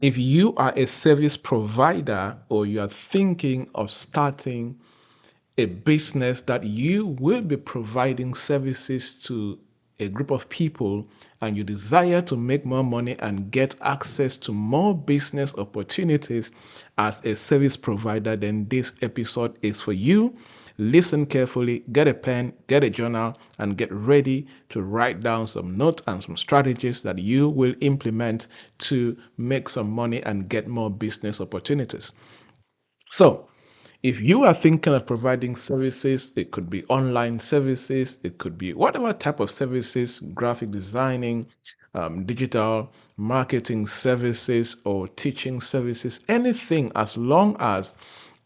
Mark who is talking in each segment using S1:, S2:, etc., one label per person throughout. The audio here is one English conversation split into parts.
S1: If you are a service provider or you are thinking of starting a business that you will be providing services to a group of people and you desire to make more money and get access to more business opportunities as a service provider, then this episode is for you. Listen carefully, get a pen, get a journal, and get ready to write down some notes and some strategies that you will implement to make some money and get more business opportunities. So, if you are thinking of providing services, it could be online services, it could be whatever type of services, graphic designing, digital marketing services, or teaching services, anything as long as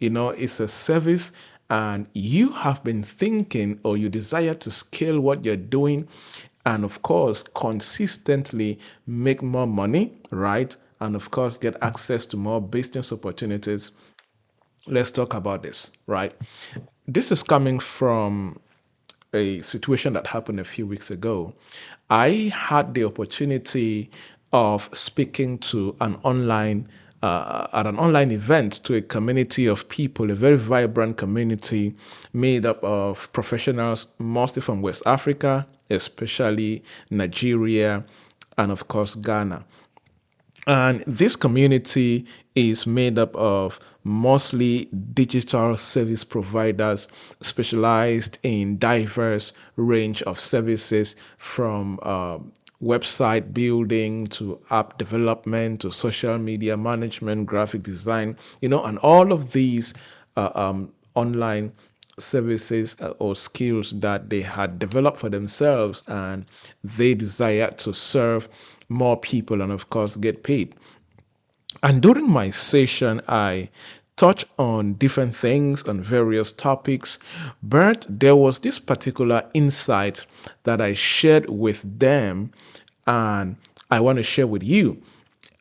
S1: it's a service and you have been thinking or you desire to scale what you're doing and of course consistently make more money, right? And of course get access to more business opportunities. Let's talk about this, right? This is coming from a situation that happened a few weeks ago. I had the opportunity of speaking to an online at an online event to a community of people, a very vibrant community made up of professionals, mostly from West Africa, especially Nigeria, and of course Ghana. And this community is made up of mostly digital service providers specialized in diverse range of services from website building to app development to social media management, graphic design, and all of these online services or skills that they had developed for themselves and they desire to serve more people and of course get paid. And during my session, I touched on different things on various topics, but there was this particular insight that I shared with them and I want to share with you.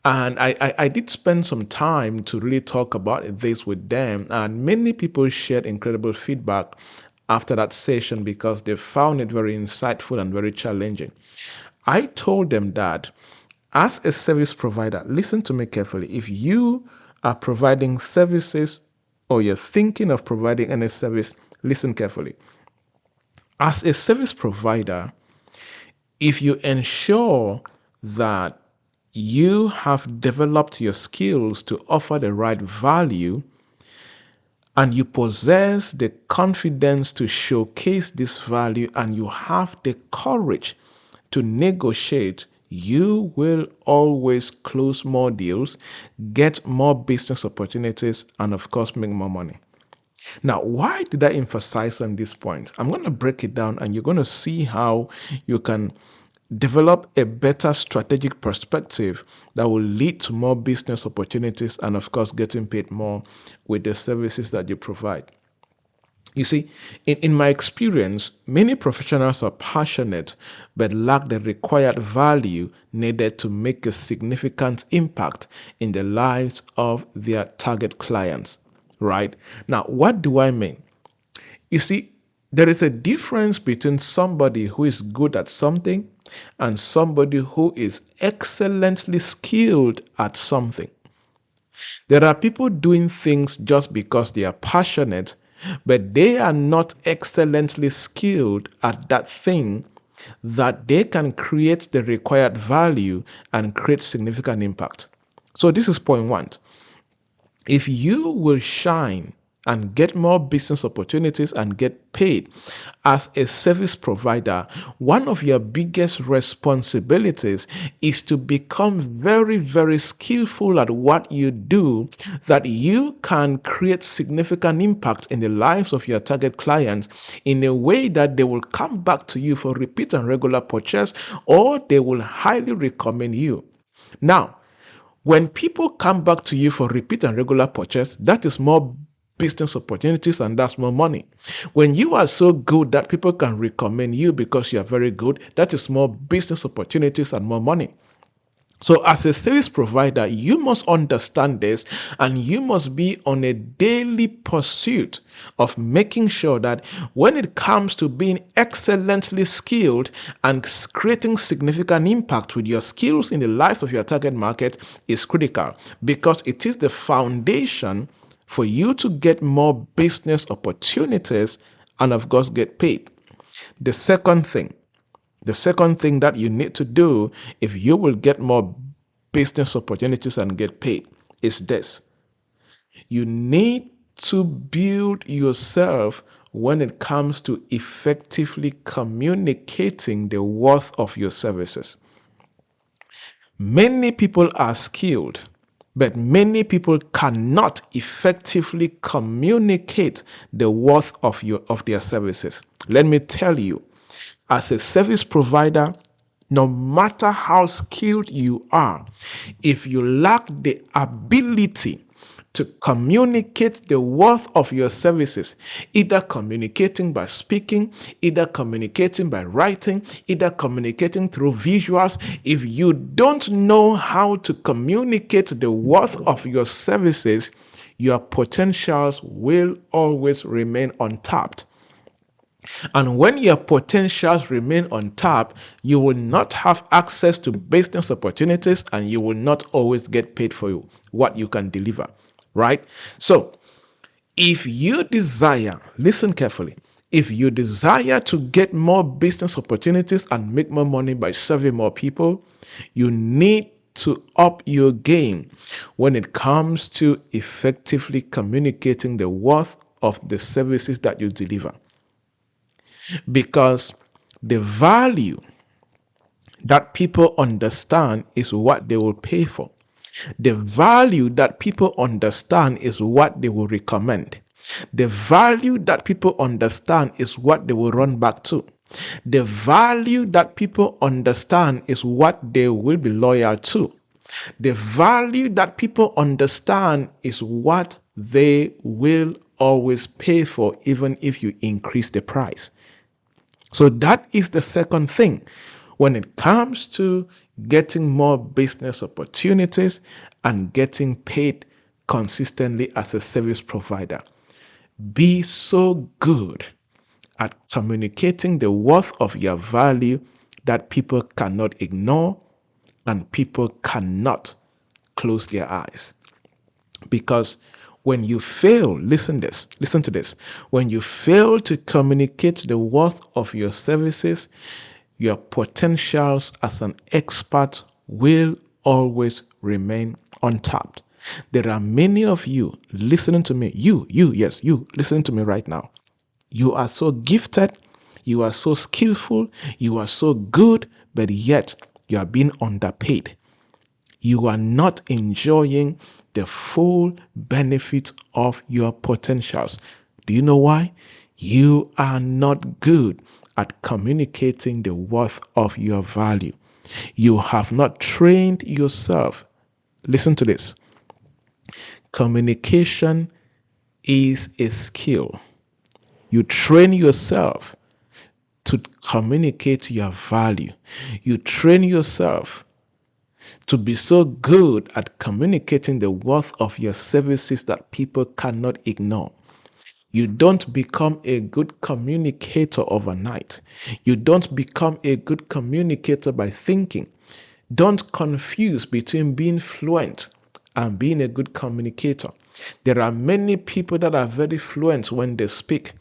S1: And I did spend some time to really talk about this with them. And many people shared incredible feedback after that session because they found it very insightful and very challenging. I told them that as a service provider, listen to me carefully. If you are providing services or you're thinking of providing any service, listen carefully. As a service provider, if you ensure that you have developed your skills to offer the right value and you possess the confidence to showcase this value and you have the courage to negotiate, you will always close more deals, get more business opportunities, and of course, make more money. Now, why did I emphasize on this point? I'm going to break it down and you're going to see how you can develop a better strategic perspective that will lead to more business opportunities and, of course, getting paid more with the services that you provide. You see, in my experience, many professionals are passionate but lack the required value needed to make a significant impact in the lives of their target clients. Right? Now, what do I mean? You see, there is a difference between somebody who is good at something and somebody who is excellently skilled at something. There are people doing things just because they are passionate, but they are not excellently skilled at that thing that they can create the required value and create significant impact. So, this is point one. If you will shine and get more business opportunities and get paid as a service provider, one of your biggest responsibilities is to become very, very skillful at what you do, that you can create significant impact in the lives of your target clients in a way that they will come back to you for repeat and regular purchase, or they will highly recommend you. Now, when people come back to you for repeat and regular purchase, that is more business opportunities and that's more money. When you are so good that people can recommend you because you are very good, that is more business opportunities and more money. So, as a service provider, you must understand this and you must be on a daily pursuit of making sure that when it comes to being excellently skilled and creating significant impact with your skills in the lives of your target market is critical, because it is the foundation for you to get more business opportunities and, of course, get paid. The second thing the second thing that you need to do if you will get more business opportunities and get paid is this. You need to build yourself when it comes to effectively communicating the worth of your services. Many people are skilled, but many people cannot effectively communicate the worth of their services. Let me tell you, as a service provider, no matter how skilled you are, if you lack the ability to communicate the worth of your services, either communicating by speaking, either communicating by writing, either communicating through visuals, if you don't know how to communicate the worth of your services, your potentials will always remain untapped. And when your potentials remain untapped, you will not have access to business opportunities and you will not always get paid for what you can deliver, right? So, if you desire, listen carefully, if you desire to get more business opportunities and make more money by serving more people, you need to up your game when it comes to effectively communicating the worth of the services that you deliver. Because the value that people understand is what they will pay for. The value that people understand is what they will recommend. The value that people understand is what they will run back to. The value that people understand is what they will be loyal to. The value that people understand is what they will always pay for, even if you increase the price. So that is the second thing when it comes to getting more business opportunities and getting paid consistently as a service provider. Be so good at communicating the worth of your value that people cannot ignore and people cannot close their eyes. Because when you fail, listen to this. When you fail to communicate the worth of your services, your potentials as an expert will always remain untapped. There are many of you listening to me. Yes, you listening to me right now. You are so gifted, you are so skillful, you are so good, but yet you are being underpaid. You are not enjoying the full benefit of your potentials. Do you know why? You are not good at communicating the worth of your value. You have not trained yourself. Listen to this. Communication is a skill. You train yourself to communicate your value. You train yourself to be so good at communicating the worth of your services that people cannot ignore. You don't become a good communicator overnight. You don't become a good communicator by thinking. Don't confuse between being fluent and being a good communicator. There are many people that are very fluent when they speak,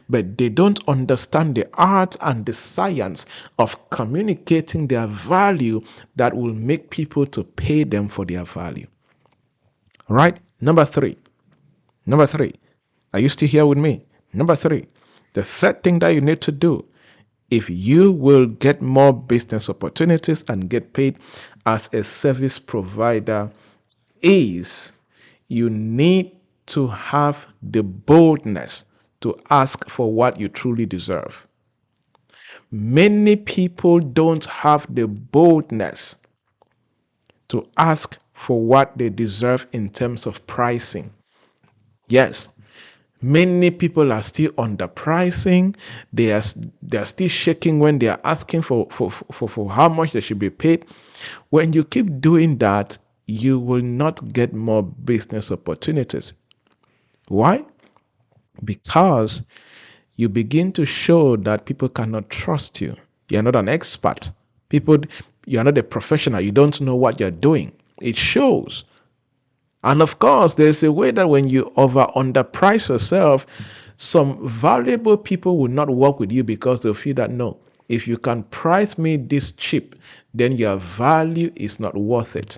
S1: but they don't understand the art and the science of communicating their value that will make people to pay them for their value. All right? Number three. Are you still here with me? Number three. The third thing that you need to do if you will get more business opportunities and get paid as a service provider is you need to have the boldness to ask for what you truly deserve. Many people don't have the boldness to ask for what they deserve in terms of pricing. Yes, Many people are still underpricing. They are still shaking when they are asking for how much they should be paid. When you keep doing that, you will not get more business opportunities. Why? Because you begin to show that people cannot trust you. You're not an expert. People, you're not a professional. You don't know what you're doing. It shows. And of course, there's a way that when you underprice yourself, some valuable people will not work with you because they feel that no, if you can price me this cheap, then your value is not worth it.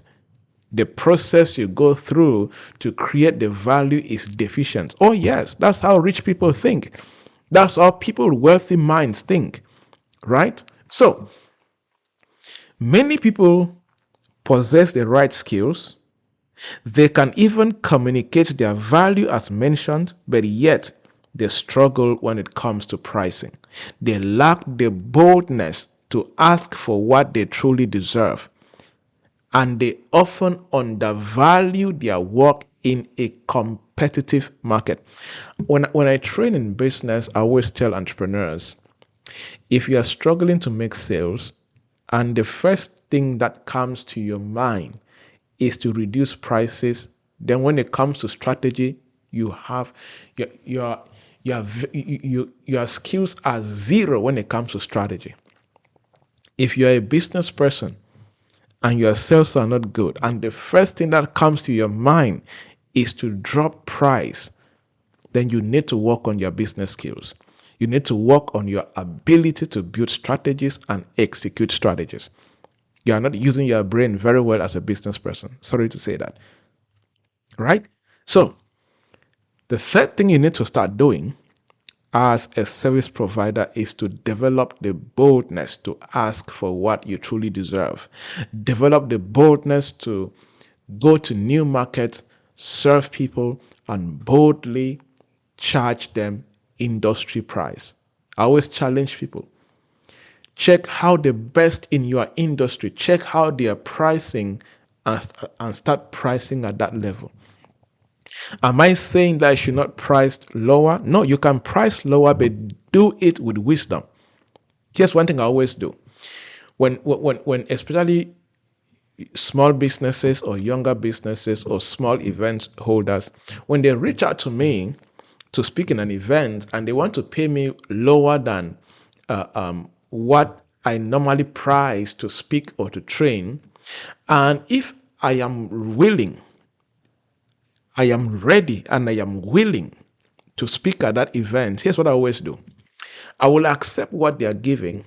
S1: The process you go through to create the value is deficient. Oh, yes, that's how rich people think. That's how people with wealthy minds think, right? So many people possess the right skills. They can even communicate their value as mentioned, but yet they struggle when it comes to pricing. They lack the boldness to ask for what they truly deserve, and they often undervalue their work in a competitive market. When I train in business, I always tell entrepreneurs, if you are struggling to make sales and the first thing that comes to your mind is to reduce prices, then when it comes to strategy, you have your skills are zero when it comes to strategy. If you're a business person and your sales are not good, and the first thing that comes to your mind is to drop price, then you need to work on your business skills. You need to work on your ability to build strategies and execute strategies. You are not using your brain very well as a business person. Sorry to say that. Right? So, the third thing you need to start doing as a service provider is to develop the boldness to ask for what you truly deserve. Develop the boldness to go to new markets, serve people, and boldly charge them industry price. I always challenge people. Check how the best in your industry, check how they are pricing, and start pricing at that level. Am I saying that I should not price lower? No, you can price lower, but do it with wisdom. Here's one thing I always do. When especially small businesses or younger businesses or small event holders, when they reach out to me to speak in an event and they want to pay me lower than what I normally price to speak or to train, and if I am willing, I am ready, and I am willing to speak at that event, here's what I always do. I will accept what they are giving,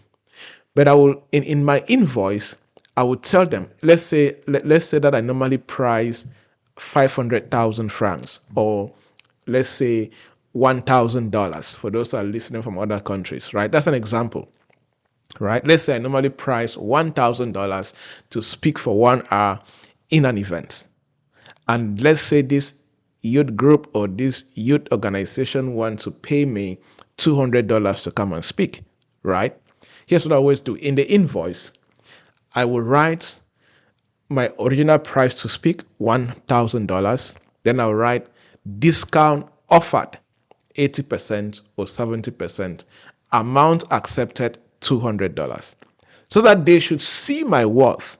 S1: but I will in my invoice, I will tell them, let's say that I normally price 500,000 francs, or let's say $1,000 for those who are listening from other countries, right? That's an example. Right? Let's say I normally price $1,000 to speak for 1 hour in an event. And let's say this youth group or this youth organization wants to pay me $200 to come and speak, right? Here's what I always do. In the invoice, I will write my original price to speak, $1,000. Then I'll write discount offered, 80% or 70%, amount accepted, $200. So that they should see my worth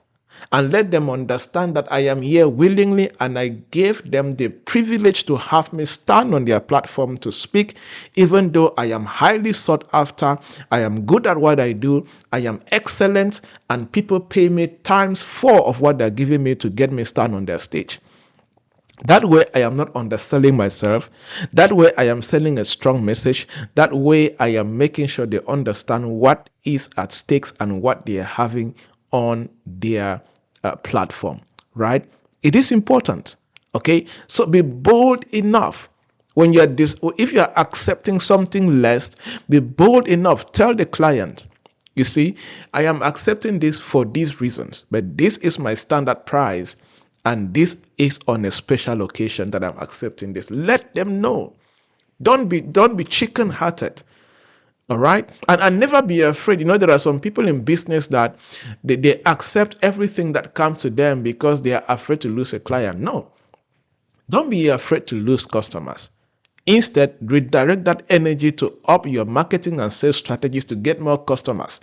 S1: and let them understand that I am here willingly, and I gave them the privilege to have me stand on their platform to speak, even though I am highly sought after, I am good at what I do, I am excellent, and people pay me times 4 of what they're giving me to get me stand on their stage. That way, I am not underselling myself. That way, I am sending a strong message. That way, I am making sure they understand what is at stakes and what they are having on their platform, right? It is important, okay? So be bold enough. When you're if you're accepting something less, be bold enough. Tell the client, you see, I am accepting this for these reasons, but this is my standard price, and this is on a special occasion that I'm accepting this. Let them know. Don't be chicken-hearted. All right. And never be afraid. You know, there are some people in business that they accept everything that comes to them because they are afraid to lose a client. No. Don't be afraid to lose customers. Instead, redirect that energy to up your marketing and sales strategies to get more customers.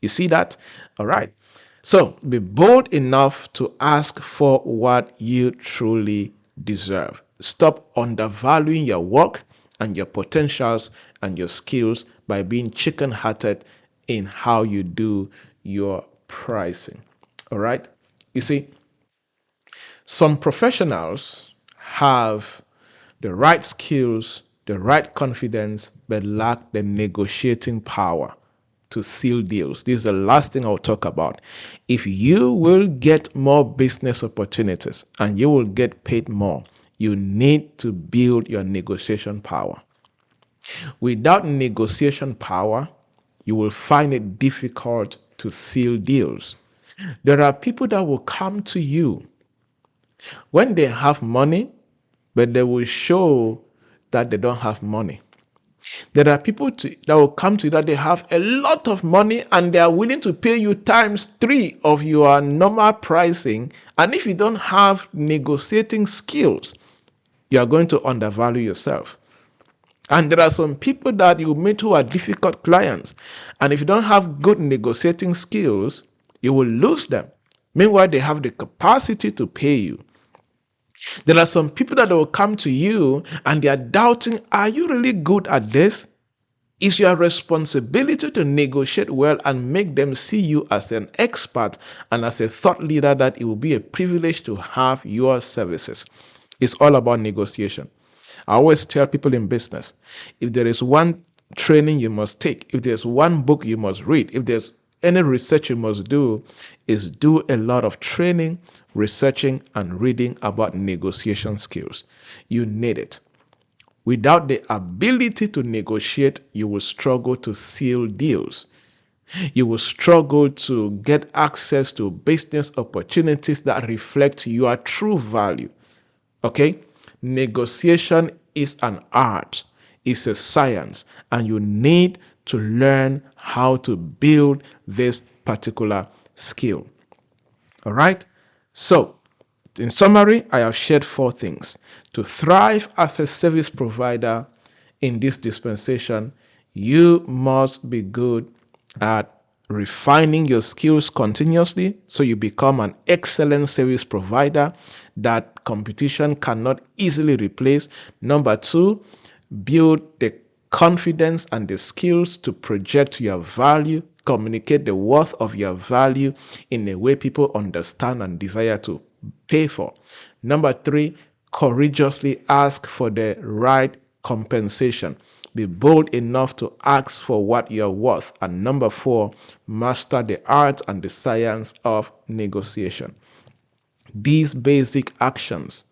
S1: You see that? All right. So be bold enough to ask for what you truly deserve. Stop undervaluing your work and your potentials and your skills by being chicken hearted in how you do your pricing. All right. You see, some professionals have the right skills, the right confidence, but lack the negotiating power to seal deals. This is the last thing I'll talk about. If you will get more business opportunities and you will get paid more, you need to build your negotiation power. Without negotiation power, you will find it difficult to seal deals. There are people that will come to you when they have money, but they will show that they don't have money. There are people that will come to you that they have a lot of money and they are willing to pay you times 3 of your normal pricing. And if you don't have negotiating skills, you are going to undervalue yourself. And there are some people that you meet who are difficult clients. And if you don't have good negotiating skills, you will lose them. Meanwhile, they have the capacity to pay you. There are some people that will come to you and they are doubting, are you really good at this? It's your responsibility to negotiate well and make them see you as an expert and as a thought leader that it will be a privilege to have your services. It's all about negotiation. I always tell people in business, if there is one training you must take, if there's one book you must read, if there's any research you must do, is do a lot of training, researching, and reading about negotiation skills. You need it. Without the ability to negotiate, you will struggle to seal deals. You will struggle to get access to business opportunities that reflect your true value. Okay? Negotiation is an art, it's a science, and you need to learn how to build this particular skill. All right? So, in summary, I have shared 4 things. To thrive as a service provider in this dispensation, you must be good at refining your skills continuously so you become an excellent service provider that competition cannot easily replace. Number 2, build the confidence and the skills to project your value, communicate the worth of your value in a way people understand and desire to pay for. Number 3, courageously ask for the right compensation. Be bold enough to ask for what you're worth. And number 4, master the art and the science of negotiation. These basic actions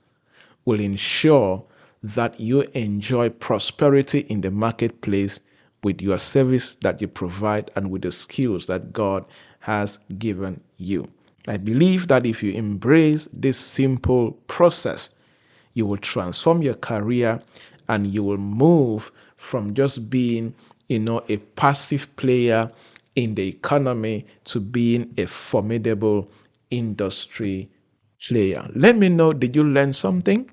S1: will ensure that you enjoy prosperity in the marketplace with your service that you provide and with the skills that God has given you. I believe that if you embrace this simple process, you will transform your career and you will move from just being, a passive player in the economy to being a formidable industry player. Let me know, did you learn something?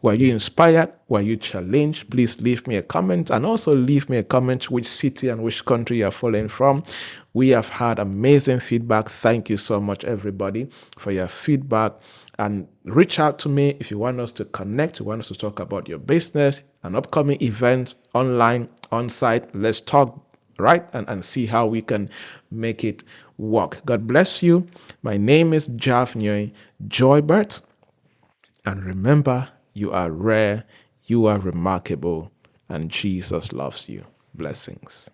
S1: Were you inspired? Were you challenged? Please leave me a comment and also leave me a comment which city and which country you are following from. We have had amazing feedback. Thank you so much, everybody, for your feedback. And reach out to me if you want us to connect, you want us to talk about your business, an upcoming event, online, on site. Let's talk, right? And see how we can make it work. God bless you. My name is Javnyuy Joybert. And remember, you are rare, you are remarkable, and Jesus loves you. Blessings.